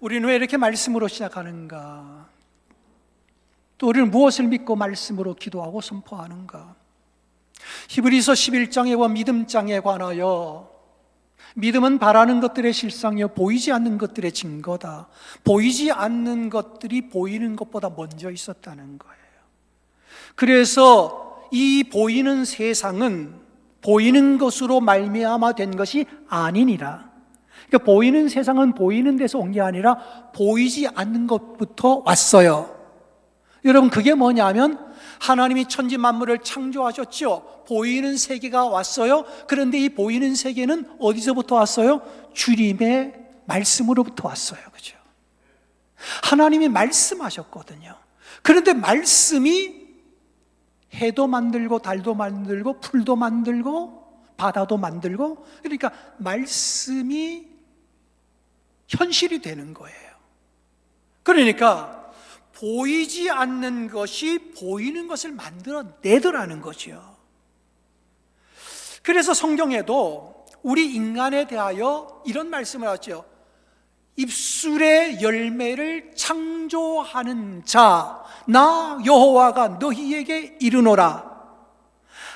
우리는 왜 이렇게 말씀으로 시작하는가? 또 우리는 무엇을 믿고 말씀으로 기도하고 선포하는가? 히브리서 11장에 보면 믿음장에 관하여 믿음은 바라는 것들의 실상이요 보이지 않는 것들의 증거다. 보이지 않는 것들이 보이는 것보다 먼저 있었다는 거예요. 그래서 이 보이는 세상은 보이는 것으로 말미암아 된 것이 아니니라. 그러니까 보이는 세상은 보이는 데서 온 게 아니라 보이지 않는 것부터 왔어요. 여러분, 그게 뭐냐면 하나님이 천지 만물을 창조하셨죠. 보이는 세계가 왔어요. 그런데 이 보이는 세계는 어디서부터 왔어요? 주님의 말씀으로부터 왔어요. 그죠? 하나님이 말씀하셨거든요. 그런데 말씀이 해도 만들고 달도 만들고 풀도 만들고 바다도 만들고, 그러니까 말씀이 현실이 되는 거예요. 그러니까 보이지 않는 것이 보이는 것을 만들어내더라는 거죠. 그래서 성경에도 우리 인간에 대하여 이런 말씀을 하죠. 입술의 열매를 창조하는 자, 나 여호와가 너희에게 이르노라.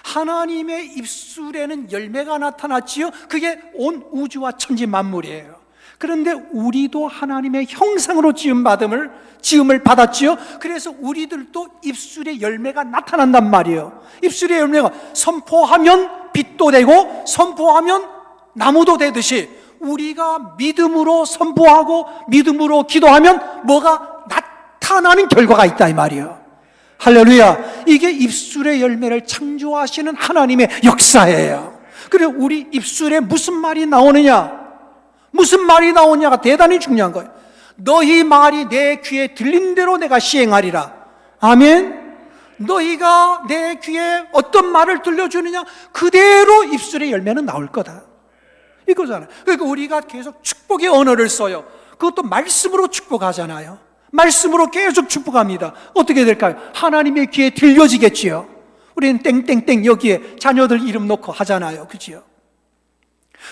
하나님의 입술에는 열매가 나타났지요. 그게 온 우주와 천지 만물이에요. 그런데 우리도 하나님의 형상으로 지음을 받았지요. 그래서 우리들도 입술의 열매가 나타난단 말이에요. 입술의 열매가 선포하면 빛도 되고 선포하면 나무도 되듯이 우리가 믿음으로 선포하고 믿음으로 기도하면 뭐가 나타나는 결과가 있다 이 말이에요. 할렐루야. 이게 입술의 열매를 창조하시는 하나님의 역사예요. 그리고 우리 입술에 무슨 말이 나오느냐, 무슨 말이 나오냐가 대단히 중요한 거예요. 너희 말이 내 귀에 들린 대로 내가 시행하리라. 아멘. 너희가 내 귀에 어떤 말을 들려주느냐 그대로 입술의 열매는 나올 거다, 이거잖아요. 그러니까 우리가 계속 축복의 언어를 써요. 그것도 말씀으로 축복하잖아요. 말씀으로 계속 축복합니다. 어떻게 될까요? 하나님의 귀에 들려지겠지요. 우리는 땡땡땡 여기에 자녀들 이름 놓고 하잖아요. 그치요?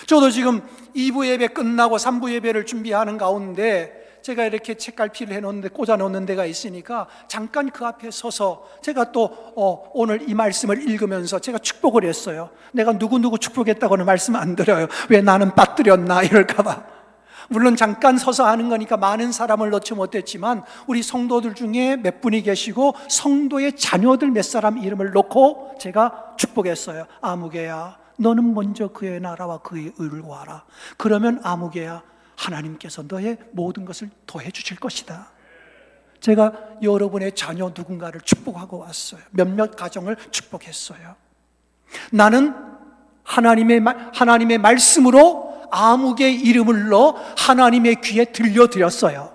저도 지금 2부 예배 끝나고 3부 예배를 준비하는 가운데 제가 이렇게 책갈피를 해놓는데 꽂아놓는 데가 있으니까 잠깐 그 앞에 서서 제가 또 오늘 이 말씀을 읽으면서 제가 축복을 했어요. 내가 누구누구 축복했다고는 말씀 안 드려요. 왜 나는 빠뜨렸나 이럴까봐. 물론 잠깐 서서 하는 거니까 많은 사람을 넣지 못했지만 우리 성도들 중에 몇 분이 계시고 성도의 자녀들 몇 사람 이름을 놓고 제가 축복했어요. 아무개야, 너는 먼저 그의 나라와 그의 의를 구하라. 그러면 아무개야, 하나님께서 너의 모든 것을 더해 주실 것이다. 제가 여러분의 자녀 누군가를 축복하고 왔어요. 몇몇 가정을 축복했어요. 나는 하나님의 말씀으로 아무개의 이름을 넣어 하나님의 귀에 들려드렸어요.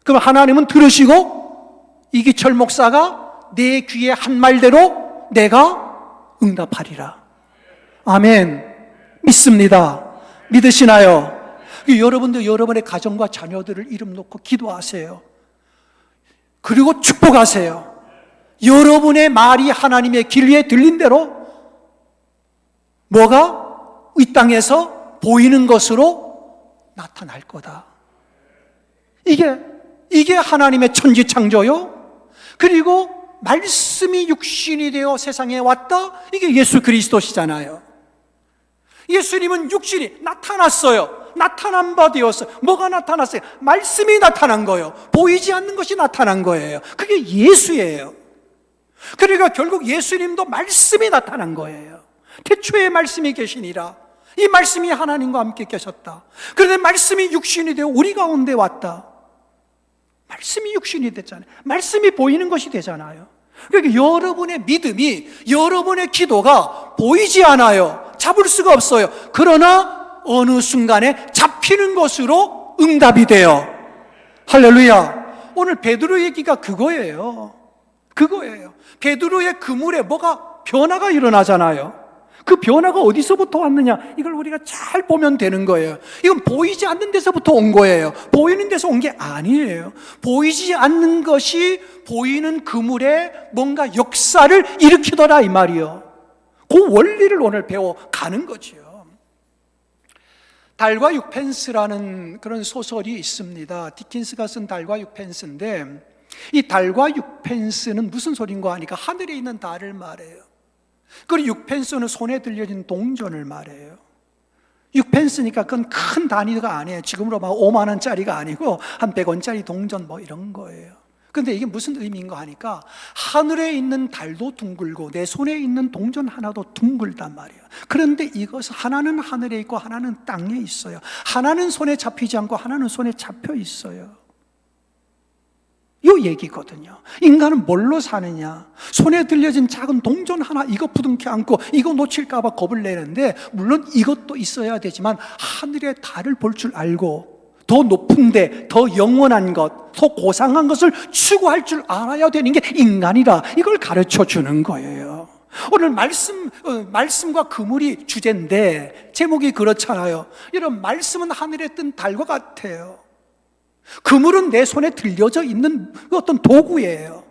그럼 하나님은 들으시고 이기철 목사가 내 귀에 한 말대로 내가 응답하리라. 아멘. 믿습니다. 믿으시나요? 여러분도 여러분의 가정과 자녀들을 이름 놓고 기도하세요. 그리고 축복하세요. 여러분의 말이 하나님의 귀 위에 들린 대로 뭐가 이 땅에서 보이는 것으로 나타날 거다. 이게 하나님의 천지 창조요. 그리고 말씀이 육신이 되어 세상에 왔다. 이게 예수 그리스도시잖아요. 예수님은 육신이 나타났어요. 나타난 바 되었어요. 뭐가 나타났어요? 말씀이 나타난 거예요. 보이지 않는 것이 나타난 거예요. 그게 예수예요. 그러니까 결국 예수님도 말씀이 나타난 거예요. 태초에 말씀이 계시니라. 이 말씀이 하나님과 함께 계셨다. 그런데 말씀이 육신이 되어 우리 가운데 왔다. 말씀이 육신이 됐잖아요. 말씀이 보이는 것이 되잖아요. 그러니까 여러분의 믿음이, 여러분의 기도가 보이지 않아요. 잡을 수가 없어요. 그러나 어느 순간에 잡히는 것으로 응답이 돼요. 할렐루야. 오늘 베드로 얘기가 그거예요. 베드로의 그물에 뭐가 변화가 일어나잖아요. 그 변화가 어디서부터 왔느냐, 이걸 우리가 잘 보면 되는 거예요. 이건 보이지 않는 데서부터 온 거예요. 보이는 데서 온 게 아니에요. 보이지 않는 것이 보이는 그물에 뭔가 역사를 일으키더라 이 말이요. 그 원리를 오늘 배워가는 거지요. 달과 육펜스라는 그런 소설이 있습니다. 디킨스가 쓴 달과 육펜스인데, 이 달과 육펜스는 무슨 소린가 하니까 하늘에 있는 달을 말해요. 그리고 육펜스는 손에 들려진 동전을 말해요. 6펜스니까 그건 큰 단위가 아니에요. 지금으로 막 5만 원짜리가 아니고 한 100원짜리 동전 뭐 이런 거예요. 근데 이게 무슨 의미인가 하니까 하늘에 있는 달도 둥글고 내 손에 있는 동전 하나도 둥글단 말이에요. 그런데 이것은 하나는 하늘에 있고 하나는 땅에 있어요. 하나는 손에 잡히지 않고 하나는 손에 잡혀 있어요. 이 얘기거든요. 인간은 뭘로 사느냐? 손에 들려진 작은 동전 하나 이거 부둥켜 안고 이거 놓칠까 봐 겁을 내는데, 물론 이것도 있어야 되지만 하늘의 달을 볼 줄 알고 더 높은데 더 영원한 것, 더 고상한 것을 추구할 줄 알아야 되는 게 인간이라, 이걸 가르쳐 주는 거예요. 오늘 말씀과 그물이 주제인데 제목이 그렇잖아요. 이런 말씀은 하늘에 뜬 달과 같아요. 그물은 내 손에 들려져 있는 어떤 도구예요.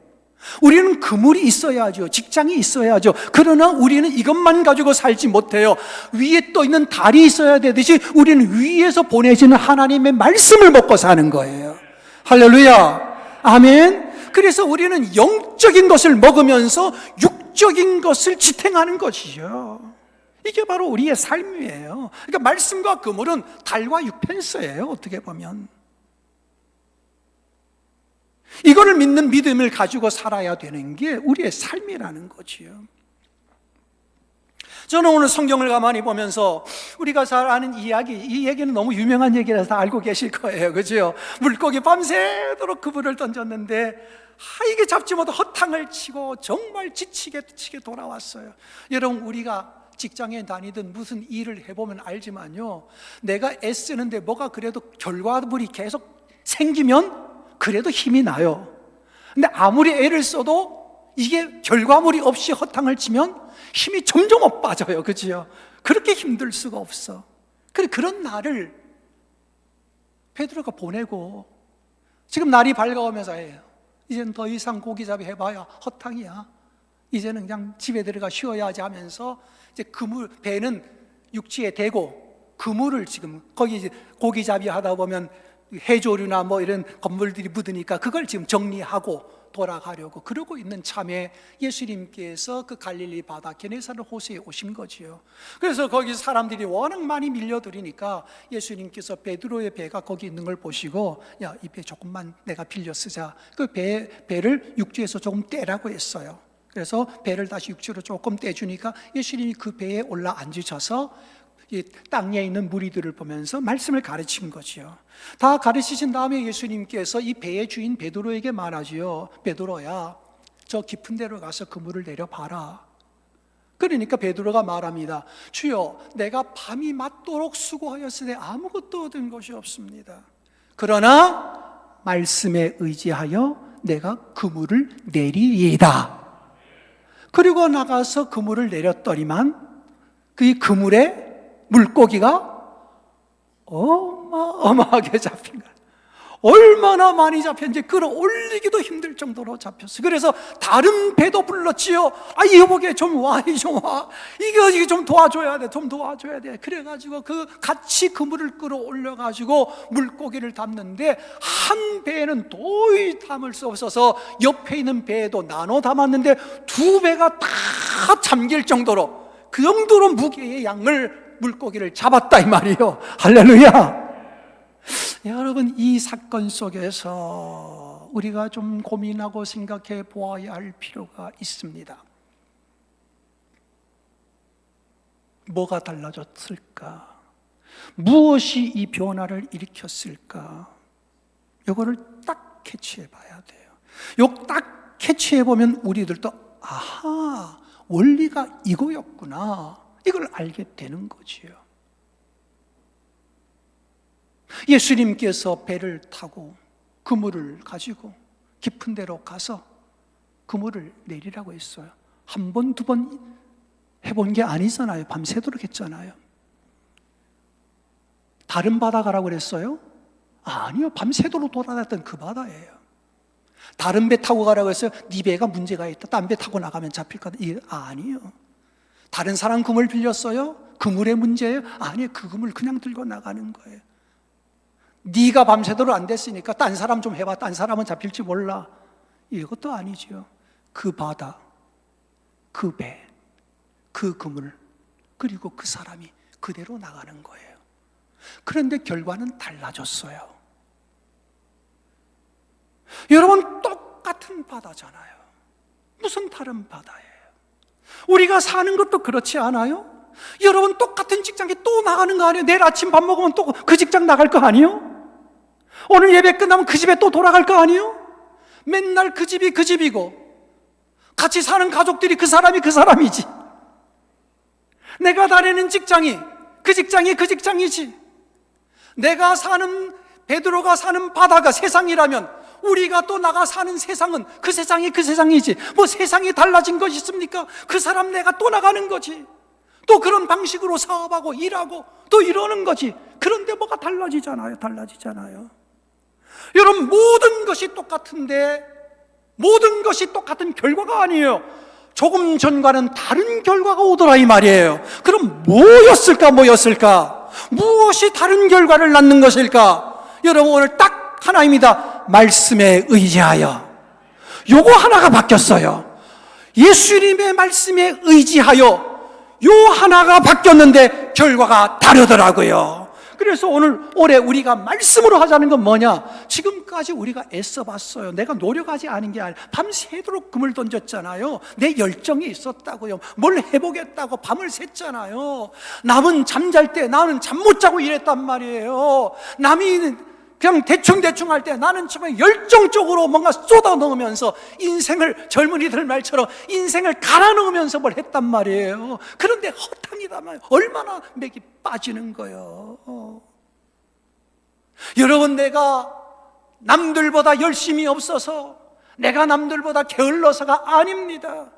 우리는 그물이 있어야죠. 직장이 있어야죠. 그러나 우리는 이것만 가지고 살지 못해요. 위에 떠 있는 달이 있어야 되듯이 우리는 위에서 보내지는 하나님의 말씀을 먹고 사는 거예요. 할렐루야, 아멘. 그래서 우리는 영적인 것을 먹으면서 육적인 것을 지탱하는 것이죠. 이게 바로 우리의 삶이에요. 그러니까 말씀과 그물은 달과 육펜스예요, 어떻게 보면. 이거를 믿는 믿음을 가지고 살아야 되는 게 우리의 삶이라는 거지요. 저는 오늘 성경을 가만히 보면서 우리가 잘 아는 이야기, 이 얘기는 너무 유명한 얘기라서 다 알고 계실 거예요, 그죠? 물고기 밤새도록 그물을 던졌는데 이게 잡지 못해 허탕을 치고 정말 지치게 돌아왔어요. 여러분, 우리가 직장에 다니든 무슨 일을 해보면 알지만요, 내가 애쓰는데 뭐가 그래도 결과물이 계속 생기면 그래도 힘이 나요. 근데 아무리 애를 써도 이게 결과물이 없이 허탕을 치면 힘이 점점 빠져요, 그죠? 그렇게 힘들 수가 없어. 그런 날을 베드로가 보내고, 지금 날이 밝아오면서 해요. 이제는 더 이상 고기잡이 해봐야 허탕이야. 이제는 그냥 집에 들어가 쉬어야지 하면서 이제 배는 육지에 대고 그물을 지금 거기 이제 고기잡이 하다 보면 해조류나 뭐 이런 건물들이 묻으니까 그걸 지금 정리하고 돌아가려고 그러고 있는 참에 예수님께서 그 갈릴리 바다 게네사렛 호수에 오신 거지요. 그래서 거기 사람들이 워낙 많이 밀려들으니까 예수님께서 베드로의 배가 거기 있는 걸 보시고, 야, 이 배 조금만 내가 빌려 쓰자. 그 배를 육지에서 조금 떼라고 했어요. 그래서 배를 다시 육지로 조금 떼주니까 예수님이 그 배에 올라 앉으셔서 이 땅에 있는 무리들을 보면서 말씀을 가르친 거지요. 다 가르치신 다음에 예수님께서 이 배의 주인 베드로에게 말하지요. 베드로야, 저 깊은 데로 가서 그물을 내려봐라. 그러니까 베드로가 말합니다. 주여, 내가 밤이 맞도록 수고하였으되 아무것도 얻은 것이 없습니다. 그러나 말씀에 의지하여 내가 그물을 내리이다. 그리고 나가서 그물을 내렸더니만 그 그물에 물고기가 어마어마하게 잡힌 거예요. 얼마나 많이 잡혔는지 끌어올리기도 힘들 정도로 잡혔어요. 그래서 다른 배도 불렀지요. 여보게 좀 와, 좀 와. 이게 좀 도와줘야 돼, 좀 도와줘야 돼. 그래가지고 같이 그물을 끌어올려가지고 물고기를 담는데, 한 배에는 도저히 담을 수 없어서 옆에 있는 배에도 나눠 담았는데 두 배가 다 잠길 정도로, 그 정도로 무게의 양을 물고기를 잡았다 이 말이에요. 할렐루야. 여러분, 이 사건 속에서 우리가 좀 고민하고 생각해 보아야 할 필요가 있습니다. 뭐가 달라졌을까? 무엇이 이 변화를 일으켰을까? 이거를 딱 캐치해 봐야 돼요. 요 딱 캐치해 보면 우리들도 아하, 원리가 이거였구나, 이걸 알게 되는 거지요. 예수님께서 배를 타고 그물을 가지고 깊은 데로 가서 그물을 내리라고 했어요. 한 번, 두 번 해본 게 아니잖아요. 밤새도록 했잖아요. 다른 바다 가라고 그랬어요? 아니요, 밤새도록 돌아다녔던 그 바다예요. 다른 배 타고 가라고 했어요? 네 배가 문제가 있다, 딴 배 타고 나가면 잡힐 거다. 아니요. 다른 사람 그물 빌렸어요? 그물의 문제예요? 아니, 그 그물 그냥 들고 나가는 거예요. 네가 밤새도록 안 됐으니까 딴 사람 좀 해봐. 딴 사람은 잡힐지 몰라. 이것도 아니지요. 그 바다, 그 배, 그 그물, 그리고 그 사람이 그대로 나가는 거예요. 그런데 결과는 달라졌어요. 여러분, 똑같은 바다잖아요. 무슨 다른 바다예요? 우리가 사는 것도 그렇지 않아요? 여러분, 똑같은 직장에 또 나가는 거 아니에요? 내일 아침 밥 먹으면 또 그 직장 나갈 거 아니에요? 오늘 예배 끝나면 그 집에 또 돌아갈 거 아니에요? 맨날 그 집이 그 집이고 같이 사는 가족들이 그 사람이 그 사람이지. 내가 다니는 직장이 그 직장이 그 직장이지. 내가 사는, 베드로가 사는 바다가 세상이라면 우리가 또 나가 사는 세상은 그 세상이 그 세상이지. 뭐 세상이 달라진 것이 있습니까? 그 사람 내가 또 나가는 거지. 또 그런 방식으로 사업하고 일하고 또 이러는 거지. 그런데 뭐가 달라지잖아요. 여러분, 모든 것이 똑같은데 모든 것이 똑같은 결과가 아니에요. 조금 전과는 다른 결과가 오더라 이 말이에요. 그럼 뭐였을까? 무엇이 다른 결과를 낳는 것일까? 여러분, 오늘 딱 하나입니다. 말씀에 의지하여. 요거 하나가 바뀌었어요. 예수님의 말씀에 의지하여 요 하나가 바뀌었는데 결과가 다르더라고요. 그래서 올해 우리가 말씀으로 하자는 건 뭐냐? 지금까지 우리가 애써봤어요. 내가 노력하지 않은 게 아니라 밤새도록 금을 던졌잖아요. 내 열정이 있었다고요. 뭘 해보겠다고 밤을 샜잖아요. 남은 잠잘 때 나는 잠 못 자고 일했단 말이에요. 남이 그냥 대충 할 때 나는 정말 열정적으로 뭔가 쏟아 넣으면서 인생을, 젊은이들 말처럼 인생을 갈아 넣으면서 뭘 했단 말이에요. 그런데 허탕이다 말이에요. 얼마나 맥이 빠지는 거예요. 여러분, 내가 남들보다 열심히 없어서, 내가 남들보다 게을러서가 아닙니다.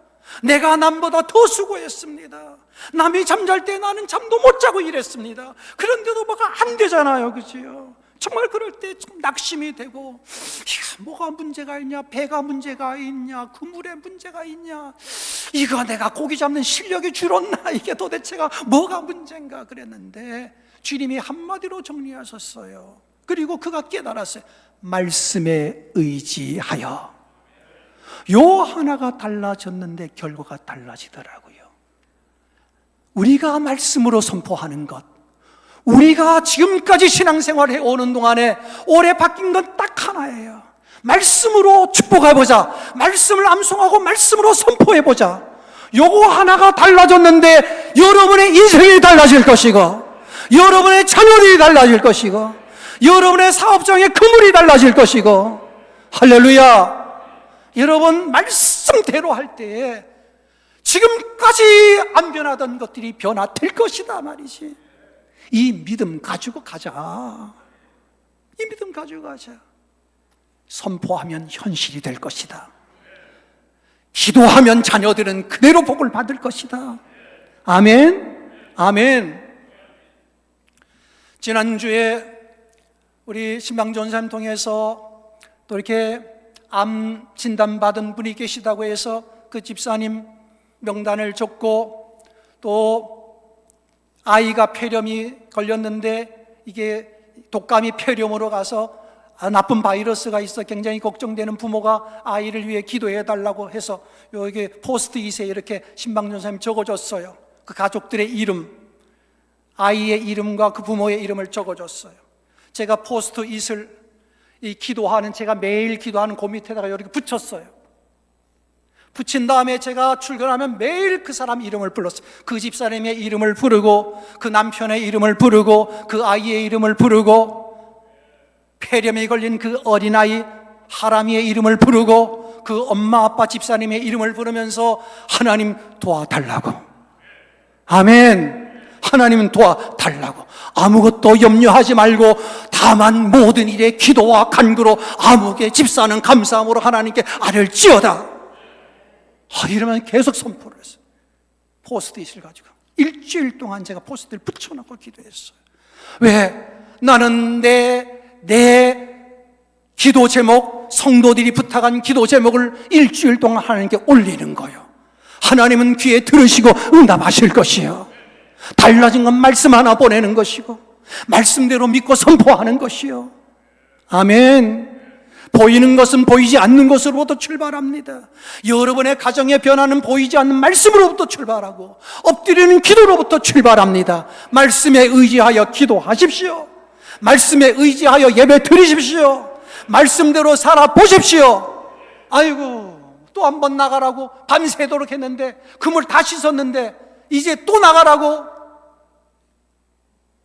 내가 남보다 더 수고했습니다. 남이 잠잘 때 나는 잠도 못 자고 일했습니다. 그런데도 뭐가 안 되잖아요. 그치요? 정말 그럴 때 좀 낙심이 되고, 뭐가 문제가 있냐, 배가 문제가 있냐, 그물에 문제가 있냐, 이거 내가 고기 잡는 실력이 줄었나, 이게 도대체가 뭐가 문제인가 그랬는데 주님이 한마디로 정리하셨어요. 그리고 그가 깨달았어요. 말씀에 의지하여. 요 하나가 달라졌는데 결과가 달라지더라고요. 우리가 말씀으로 선포하는 것, 우리가 지금까지 신앙생활을 해오는 동안에 올해 바뀐 건 딱 하나예요. 말씀으로 축복해보자. 말씀을 암송하고 말씀으로 선포해보자. 요거 하나가 달라졌는데 여러분의 인생이 달라질 것이고, 여러분의 자녀들이 달라질 것이고, 여러분의 사업장의 그물이 달라질 것이고. 할렐루야. 여러분, 말씀대로 할 때에 지금까지 안 변하던 것들이 변화될 것이다 말이지. 이 믿음 가지고 가자. 이 믿음 가지고 가자. 선포하면 현실이 될 것이다. 기도하면 자녀들은 그대로 복을 받을 것이다. 아멘. 아멘. 지난주에 우리 신방전사님 통해서 또 이렇게 암 진단받은 분이 계시다고 해서 그 집사님 명단을 줬고, 또 아이가 폐렴이 걸렸는데 이게 독감이 폐렴으로 가서 나쁜 바이러스가 있어 굉장히 걱정되는 부모가 아이를 위해 기도해 달라고 해서 여기 포스트잇에 이렇게 신방전사님 적어줬어요. 그 가족들의 이름, 아이의 이름과 그 부모의 이름을 적어줬어요. 제가 포스트잇을 제가 매일 기도하는 그 밑에다가 이렇게 붙였어요. 붙인 다음에 제가 출근하면 매일 그 사람 이름을 불렀어요. 그 집사님의 이름을 부르고, 그 남편의 이름을 부르고, 그 아이의 이름을 부르고, 폐렴에 걸린 그 어린아이 하람이의 이름을 부르고, 그 엄마 아빠 집사님의 이름을 부르면서 하나님 도와달라고. 아멘. 하나님은 도와달라고. 아무것도 염려하지 말고 다만 모든 일에 기도와 간구로 아무개 집사는 감사함으로 하나님께 아뢰지어다. 이러면 계속 선포를 했어요. 포스트잇을 가지고 일주일 동안 제가 포스트잇을 붙여놓고 기도했어요. 왜? 나는 내 기도 제목, 성도들이 부탁한 기도 제목을 일주일 동안 하나님께 올리는 거예요. 하나님은 귀에 들으시고 응답하실 것이요, 달라진 건 말씀 하나 보내는 것이고 말씀대로 믿고 선포하는 것이요. 아멘. 보이는 것은 보이지 않는 것으로부터 출발합니다. 여러분의 가정의 변화는 보이지 않는 말씀으로부터 출발하고 엎드리는 기도로부터 출발합니다. 말씀에 의지하여 기도하십시오. 말씀에 의지하여 예배 드리십시오. 말씀대로 살아보십시오. 아이고, 또 한 번 나가라고 밤새도록 했는데 그물 다 씻었는데 이제 또 나가라고.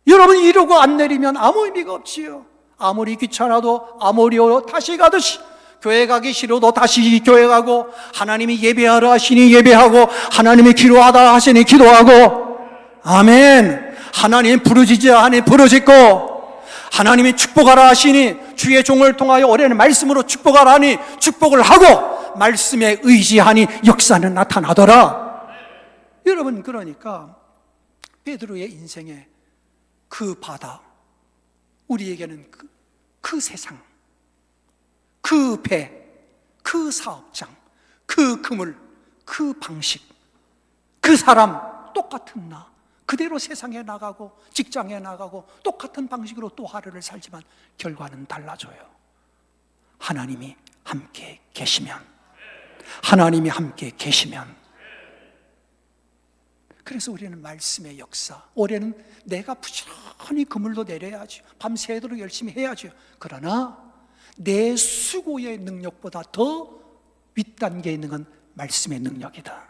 여러분, 이러고 안 내리면 아무 의미가 없지요. 아무리 귀찮아도 아무리요 다시 가듯이, 교회 가기 싫어도 다시 교회 가고, 하나님이 예배하라 하시니 예배하고, 하나님이 기도하다 하시니 기도하고, 아멘. 하나님 부르짖으라 하니 부르짖고, 하나님이 축복하라 하시니 주의 종을 통하여 올해는 말씀으로 축복하라 하니 축복을 하고, 말씀에 의지하니 역사는 나타나더라. 여러분, 그러니까 베드로의 인생에 그 바다, 우리에게는 그 세상, 그 배, 그 사업장, 그 그물, 그 방식, 그 사람 똑같은 나 그대로 세상에 나가고 직장에 나가고 똑같은 방식으로 또 하루를 살지만 결과는 달라져요. 하나님이 함께 계시면, 하나님이 함께 계시면. 그래서 우리는 말씀의 역사, 올해는 내가 부지런히 그물도 내려야죠. 밤새도록 열심히 해야죠. 그러나 내 수고의 능력보다 더 윗단계에 있는 건 말씀의 능력이다.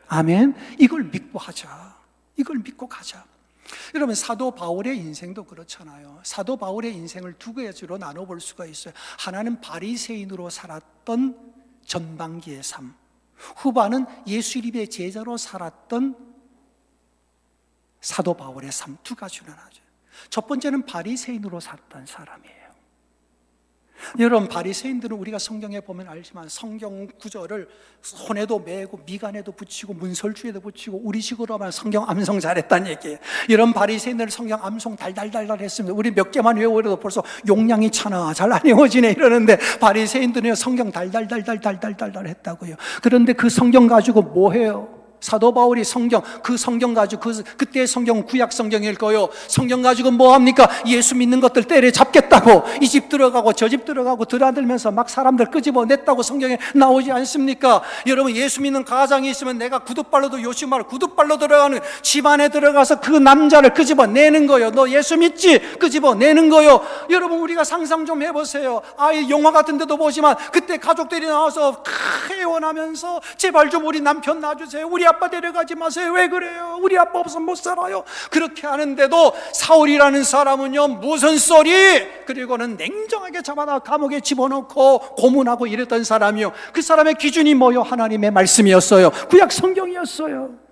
아멘. 이걸 믿고 하자. 이걸 믿고 가자. 여러분, 사도 바울의 인생도 그렇잖아요. 사도 바울의 인생을 두 가지로 나눠볼 수가 있어요. 하나는 바리새인으로 살았던 전반기의 삶, 후반은 예수님의 제자로 살았던 사도 바울의 삶, 두 가지로 나눠져요. 첫 번째는 바리새인으로 살았던 사람이에요. 여러분, 바리새인들은 우리가 성경에 보면 알지만 성경 구절을 손에도 메고 미간에도 붙이고 문설주에도 붙이고 우리식으로 하면 성경 암송 잘했다는 얘기예요. 이런 바리새인들 성경 암송 달달달달 했습니다. 우리 몇 개만 외우려도 벌써 용량이 차나 잘 안 외워지네 이러는데, 바리새인들은 성경 달달달달달달달 했다고요. 그런데 그 성경 가지고 뭐 해요? 사도 바울이 그 성경 가지고, 그때의 성경은 구약 성경일 거요. 성경 가지고 뭐 합니까? 예수 믿는 것들 때려잡겠다고 이 집 들어가고 저 집 들어가고 드나들면서 막 사람들 끄집어냈다고 성경에 나오지 않습니까? 여러분, 예수 믿는 가장이 있으면 내가 구두발로도 요시마를 구두발로 들어가는 집안에 들어가서 그 남자를 끄집어내는 거요. 너 예수 믿지? 끄집어내는 거요. 여러분, 우리가 상상 좀 해보세요. 아이 영화 같은 데도 보지만 그때 가족들이 나와서 애원하면서 제발 좀 우리 남편 놔주세요. 우리 아빠 데려가지 마세요. 왜 그래요? 우리 아빠 없으면 못 살아요. 그렇게 하는데도 사울이라는 사람은요, 무슨 소리? 그리고는 냉정하게 잡아다 감옥에 집어넣고 고문하고 이랬던 사람이요. 그 사람의 기준이 뭐요? 하나님의 말씀이었어요. 구약 성경이었어요.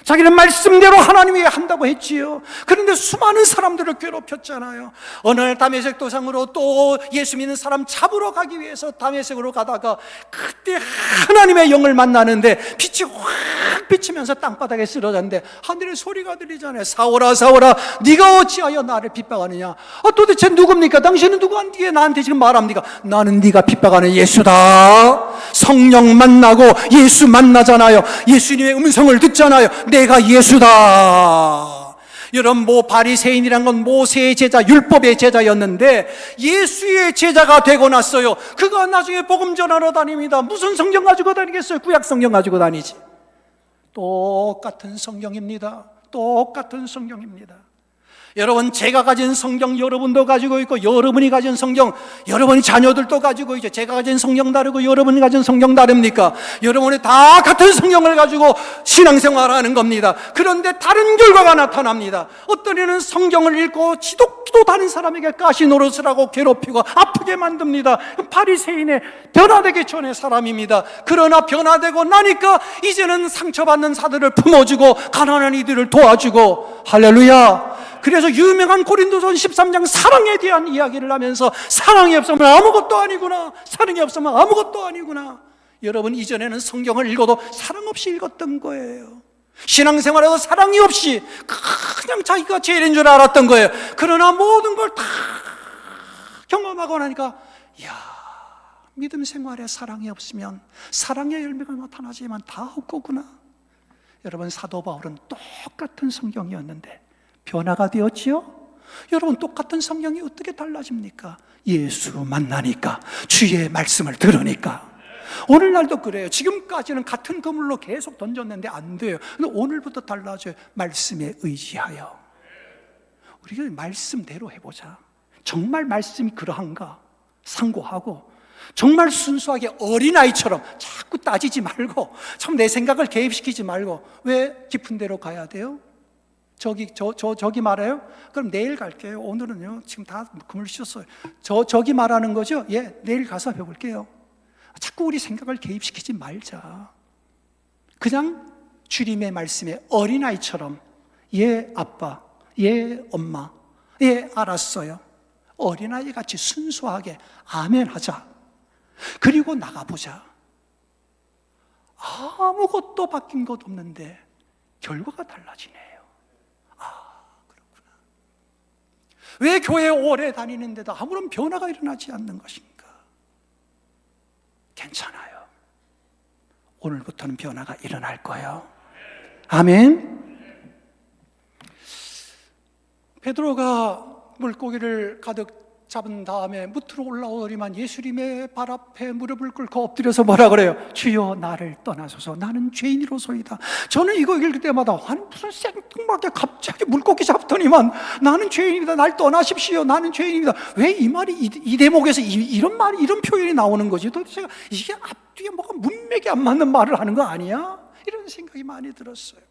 자기는 말씀대로 하나님이 한다고 했지요. 그런데 수많은 사람들을 괴롭혔잖아요. 어느 날 다메섹 도상으로 또 예수 믿는 사람 잡으러 가기 위해서 다메섹으로 가다가 그때 하나님의 영을 만나는데 빛이 확 비치면서 땅바닥에 쓰러졌는데 하늘의 소리가 들리잖아요. 사울아 사울아, 네가 어찌하여 나를 핍박하느냐? 도대체 누굽니까? 당신은 누구한테 나한테 지금 말합니까? 나는 네가 핍박하는 예수다. 성령 만나고 예수 만나잖아요. 예수님의 음성을 듣잖아요. 내가 예수다. 여러분, 바리새인이란 건 모세의 제자, 율법의 제자였는데 예수의 제자가 되고 났어요. 그가 나중에 복음 전하러 다닙니다. 무슨 성경 가지고 다니겠어요? 구약 성경 가지고 다니지. 똑같은 성경입니다. 똑같은 성경입니다. 여러분, 제가 가진 성경 여러분도 가지고 있고, 여러분이 가진 성경 여러분의 자녀들도 가지고 있죠. 제가 가진 성경 다르고 여러분이 가진 성경 다릅니까? 여러분이 다 같은 성경을 가지고 신앙생활하는 겁니다. 그런데 다른 결과가 나타납니다. 어떤 이는 성경을 읽고 기도 다닌 사람에게 가시 노릇을 하고 괴롭히고 아프게 만듭니다. 바리새인의 변화되기 전의 사람입니다. 그러나 변화되고 나니까 이제는 상처받는 사들을 품어주고 가난한 이들을 도와주고, 할렐루야. 그래서 유명한 고린도전 13장 사랑에 대한 이야기를 하면서 사랑이 없으면 아무것도 아니구나, 사랑이 없으면 아무것도 아니구나. 여러분, 이전에는 성경을 읽어도 사랑 없이 읽었던 거예요. 신앙생활에도 사랑이 없이 그냥 자기가 제일인 줄 알았던 거예요. 그러나 모든 걸 다 경험하고 나니까, 이야, 믿음 생활에 사랑이 없으면 사랑의 열매가 나타나지만 다 없고구나. 여러분, 사도 바울은 똑같은 성경이었는데 변화가 되었지요? 여러분, 똑같은 성경이 어떻게 달라집니까? 예수 만나니까, 주의 말씀을 들으니까. 오늘날도 그래요. 지금까지는 같은 그물로 계속 던졌는데 안 돼요. 근데 오늘부터 달라져요. 말씀에 의지하여 우리가 말씀대로 해보자. 정말 말씀이 그러한가 상고하고, 정말 순수하게 어린아이처럼 자꾸 따지지 말고, 참 내 생각을 개입시키지 말고. 왜 깊은 데로 가야 돼요? 저기 말해요? 그럼 내일 갈게요. 오늘은요, 지금 다 그물 씌웠어요. 저기 말하는 거죠? 예, 내일 가서 배울게요. 자꾸 우리 생각을 개입시키지 말자. 그냥 주님의 말씀에 어린아이처럼, 예 아빠, 예 엄마, 예 알았어요, 어린아이 같이 순수하게 아멘 하자. 그리고 나가보자. 아무것도 바뀐 것 없는데 결과가 달라지네요. 그렇구나. 왜 교회 오래 다니는데도 아무런 변화가 일어나지 않는 것인가? 괜찮아요. 오늘부터는 변화가 일어날 거예요. 아멘. 베드로가 물고기를 가득 잡은 다음에 무트로 올라오더니만 예수님의 발 앞에 무릎을 꿇고 엎드려서 뭐라 그래요? 주여, 나를 떠나소서, 나는 죄인이로소이다. 저는 이거 읽을 때마다 무슨 생뚱맞게 갑자기 물고기 잡더니만 나는 죄인입니다, 날 떠나십시오, 나는 죄인입니다. 왜 이 말이 이 대목에서 이런 말이, 이런 표현이 나오는 거지? 도대체 이게 앞뒤에 뭐가 문맥이 안 맞는 말을 하는 거 아니야? 이런 생각이 많이 들었어요.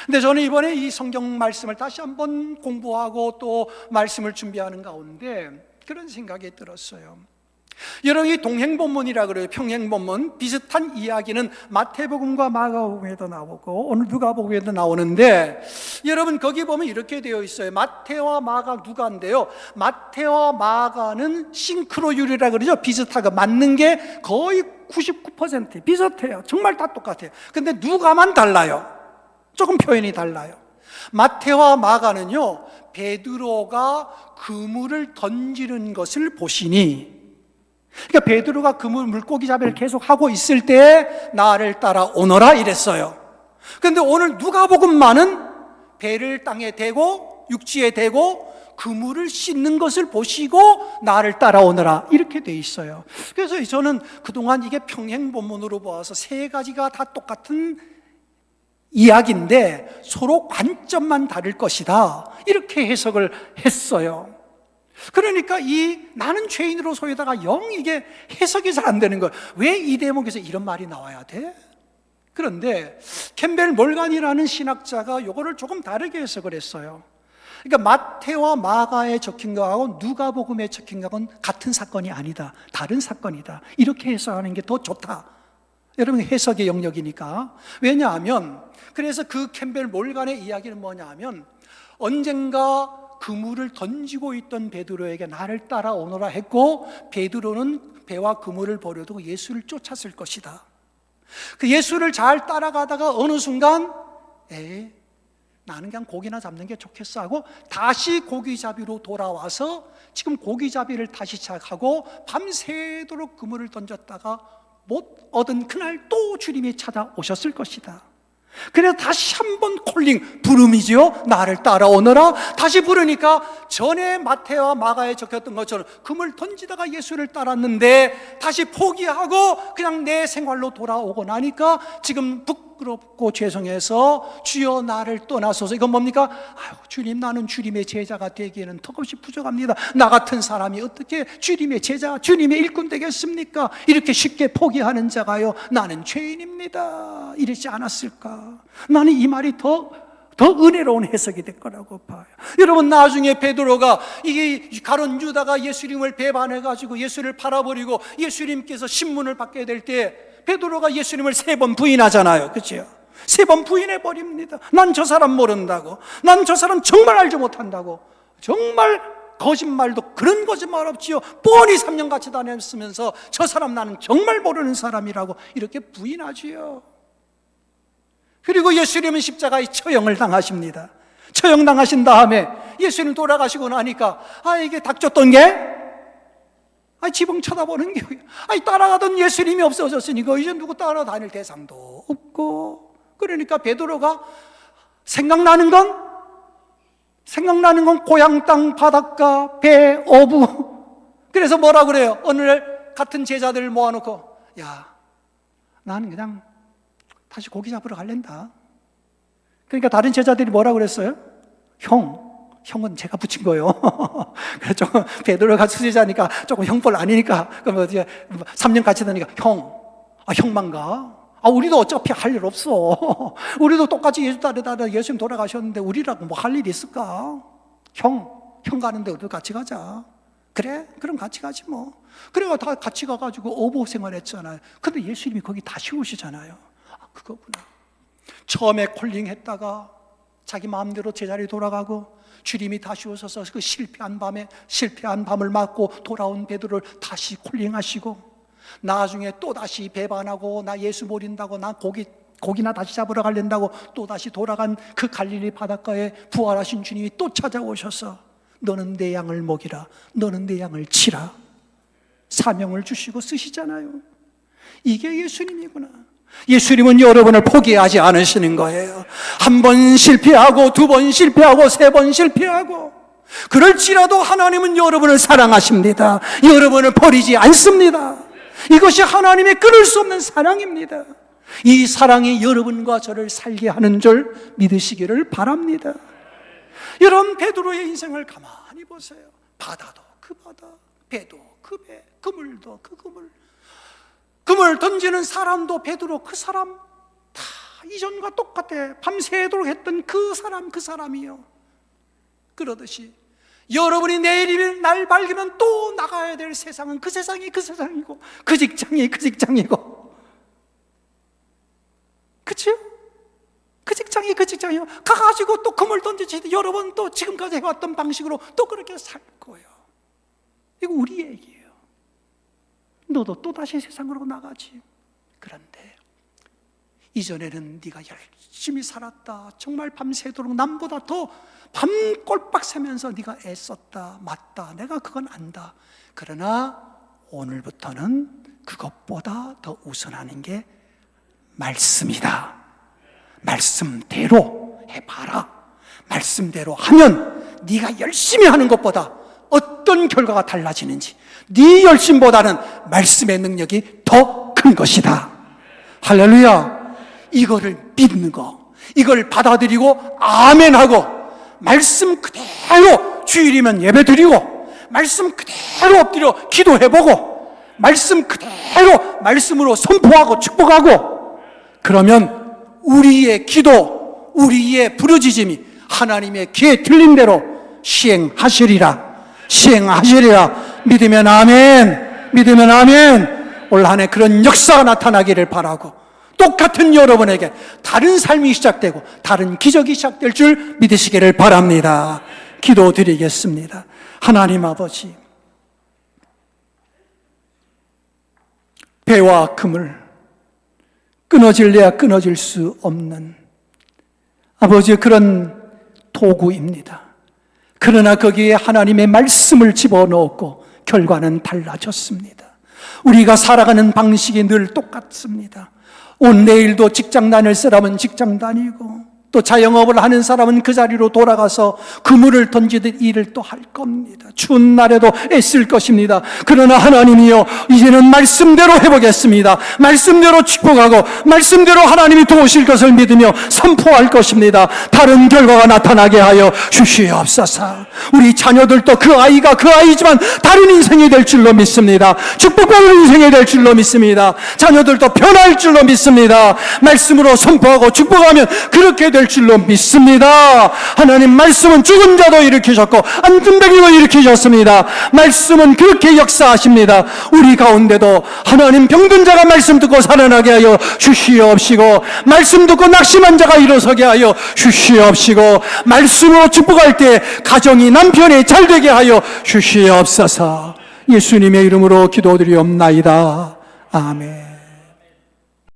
근데 저는 이번에 이 성경 말씀을 다시 한번 공부하고 또 말씀을 준비하는 가운데 그런 생각이 들었어요. 여러분, 이 동행본문이라 그래요. 평행본문. 비슷한 이야기는 마태복음과 마가복음에도 나오고 오늘 누가복음에도 나오는데, 여러분 거기 보면 이렇게 되어 있어요. 마태와 마가, 누가인데요, 마태와 마가는 싱크로율이라 그러죠. 비슷하고 맞는 게 거의 99% 비슷해요. 정말 다 똑같아요. 근데 누가만 달라요. 조금 표현이 달라요. 마태와 마가는요, 베드로가 그물을 던지는 것을 보시니, 그러니까 베드로가 그물, 물고기 잡이를 계속 하고 있을 때 나를 따라오너라 이랬어요. 그런데 오늘 누가복음만은 배를 땅에 대고 육지에 대고 그물을 씻는 것을 보시고 나를 따라오너라 이렇게 돼 있어요. 그래서 저는 그동안 이게 평행본문으로 보아서 세 가지가 다 똑같은 이야기인데 서로 관점만 다를 것이다, 이렇게 해석을 했어요. 그러니까 이 나는 죄인으로소이다가 영 이게 해석이 잘 안 되는 거예요. 왜 이 대목에서 이런 말이 나와야 돼? 그런데 캠벨 몰간이라는 신학자가 이거를 조금 다르게 해석을 했어요. 그러니까 마태와 마가에 적힌 거하고 누가복음에 적힌 거하고는 같은 사건이 아니다, 다른 사건이다, 이렇게 해석하는 게 더 좋다. 여러분, 해석의 영역이니까. 왜냐하면, 그래서 그 캠벨 몰간의 이야기는 뭐냐 하면, 언젠가 그물을 던지고 있던 베드로에게 나를 따라오너라 했고, 베드로는 배와 그물을 버려두고 예수를 쫓았을 것이다. 그 예수를 잘 따라가다가 어느 순간 나는 그냥 고기나 잡는 게 좋겠어 하고 다시 고기잡이로 돌아와서 지금 고기잡이를 다시 시작하고 밤새도록 그물을 던졌다가 못 얻은 그날 또 주님이 찾아오셨을 것이다. 그래서 다시 한번 콜링, 부름이지요. 나를 따라오너라. 다시 부르니까 전에 마태와 마가에 적혔던 것처럼 그물 던지다가 예수를 따랐는데 다시 포기하고 그냥 내 생활로 돌아오고 나니까 지금 부끄럽고 죄송해서 주여 나를 떠나소서. 이건 뭡니까? 아유, 주님, 나는 주님의 제자가 되기에는 턱없이 부족합니다. 나 같은 사람이 어떻게 주님의 제자, 주님의 일꾼 되겠습니까? 이렇게 쉽게 포기하는 자가요, 나는 죄인입니다, 이러지 않았을까? 나는 이 말이 더 은혜로운 해석이 될 거라고 봐요. 여러분, 나중에 베드로가 이게 가룟 유다가 예수님을 배반해가지고 예수를 팔아버리고 예수님께서 신문을 받게 될 때 베드로가 예수님을 3번 부인하잖아요. 그렇죠? 3번 부인해버립니다. 난 저 사람 모른다고, 난 저 사람 정말 알지 못한다고, 정말 거짓말도 그런 거짓말 없지요, 뻔히 3년 같이 다녔으면서 저 사람 나는 정말 모르는 사람이라고 이렇게 부인하지요. 그리고 예수님은 십자가에 처형을 당하십니다. 처형당하신 다음에 예수님 돌아가시고 나니까 이게 닥쳤던 게 지붕 쳐다보는 게 따라가던 예수님이 없어졌으니까 이제 누구 따라다닐 대상도 없고. 그러니까 베드로가 생각나는 건 고향 땅 바닷가 배 어부. 그래서 뭐라 그래요? 어느 날 같은 제자들을 모아놓고, 야, 나는 그냥 다시 고기 잡으러 갈랜다. 그러니까 다른 제자들이 뭐라 그랬어요? 형은 제가 붙인 거예요. 그래서 조금 베드로가 수제자니까 조금 형벌 아니니까, 그럼 이제 3년 같이 다니까 형만 가? 우리도 어차피 할 일 없어. 우리도 똑같이 예수 따르다가 예수님 돌아가셨는데 우리라고 뭐 할 일 있을까? 형 가는데 우리도 같이 가자. 그래? 그럼 같이 가지 뭐. 그래가 다 같이 가가지고 어부 생활했잖아요. 근데 예수님이 거기 다시 오시잖아요. 그거구나. 처음에 콜링했다가 자기 마음대로 제자리에 돌아가고, 주님이 다시 오셔서 그 실패한 밤을 맞고 돌아온 베드로를 다시 콜링하시고, 나중에 또 다시 배반하고 나 예수 모른다고, 나 고기나 다시 잡으러 갈랜다고 또 다시 돌아간 그 갈릴리 바닷가에 부활하신 주님이 또 찾아오셔서 너는 내 양을 먹이라, 너는 내 양을 치라, 사명을 주시고 쓰시잖아요. 이게 예수님이구나. 예수님은 여러분을 포기하지 않으시는 거예요. 한 번 실패하고, 두 번 실패하고, 세 번 실패하고, 그럴지라도 하나님은 여러분을 사랑하십니다. 여러분을 버리지 않습니다. 이것이 하나님의 끊을 수 없는 사랑입니다. 이 사랑이 여러분과 저를 살게 하는 줄 믿으시기를 바랍니다. 여러분, 베드로의 인생을 가만히 보세요. 바다도 그 바다, 배도 그 배, 그물도 그 그물, 그물 던지는 사람도 베드로 그 사람, 다 이전과 똑같아. 밤새도록 했던 그 사람이요. 그러듯이 여러분이 내일 날 밝으면 또 나가야 될 세상은 그 세상이고, 그 직장이 그 직장이고, 그치요? 그 직장이 그 직장이고, 가가지고 또 그물 던지지. 여러분 또 지금까지 해왔던 방식으로 또 그렇게 살 거예요. 이거 우리 얘기예요. 너도 또 다시 세상으로 나가지. 그런데 이전에는 네가 열심히 살았다, 정말 밤새도록 남보다 더 밤 꼴박 새면서 네가 애썼다, 맞다, 내가 그건 안다. 그러나 오늘부터는 그것보다 더 우선하는 게 말씀이다. 말씀대로 해봐라. 말씀대로 하면 네가 열심히 하는 것보다 어떤 결과가 달라지는지, 네 열심보다는 말씀의 능력이 더 큰 것이다. 할렐루야. 이거를 믿는 거, 이걸 받아들이고 아멘하고, 말씀 그대로 주일이면 예배 드리고, 말씀 그대로 엎드려 기도해보고, 말씀 그대로 말씀으로 선포하고 축복하고, 그러면 우리의 기도, 우리의 부르짖음이 하나님의 귀에 들린 대로 시행하시리라. 믿으면 아멘. 믿으면 아멘. 올 한 해 그런 역사가 나타나기를 바라고, 똑같은 여러분에게 다른 삶이 시작되고 다른 기적이 시작될 줄 믿으시기를 바랍니다. 기도드리겠습니다. 하나님 아버지, 배와 그물 끊어질래야 끊어질 수 없는 아버지, 그런 도구입니다. 그러나 거기에 하나님의 말씀을 집어넣었고 결과는 달라졌습니다. 우리가 살아가는 방식이 늘 똑같습니다. 내일도 직장 다닐 사람은 직장 다니고, 또 자영업을 하는 사람은 그 자리로 돌아가서 그물을 던지듯 일을 또 할 겁니다. 추운 날에도 애쓸 것입니다. 그러나 하나님이여, 이제는 말씀대로 해보겠습니다. 말씀대로 축복하고 말씀대로 하나님이 도우실 것을 믿으며 선포할 것입니다. 다른 결과가 나타나게 하여 주시옵소서. 우리 자녀들도 그 아이가 그 아이지만 다른 인생이 될 줄로 믿습니다. 축복받는 인생이 될 줄로 믿습니다. 자녀들도 변할 줄로 믿습니다. 말씀으로 선포하고 축복하면 그렇게 될 줄로 믿습니다. 하나님, 말씀은 죽은 자도 일으키셨고 안진뱅이도 일으키셨습니다. 말씀은 그렇게 역사하십니다. 우리 가운데도 하나님, 병든 자가 말씀 듣고 살아나게 하여 주시옵시고, 말씀 듣고 낙심한 자가 일어서게 하여 주시옵시고, 말씀으로 축복할 때 가정이, 남편이 잘되게 하여 주시옵소서. 예수님의 이름으로 기도드리옵나이다. 아멘.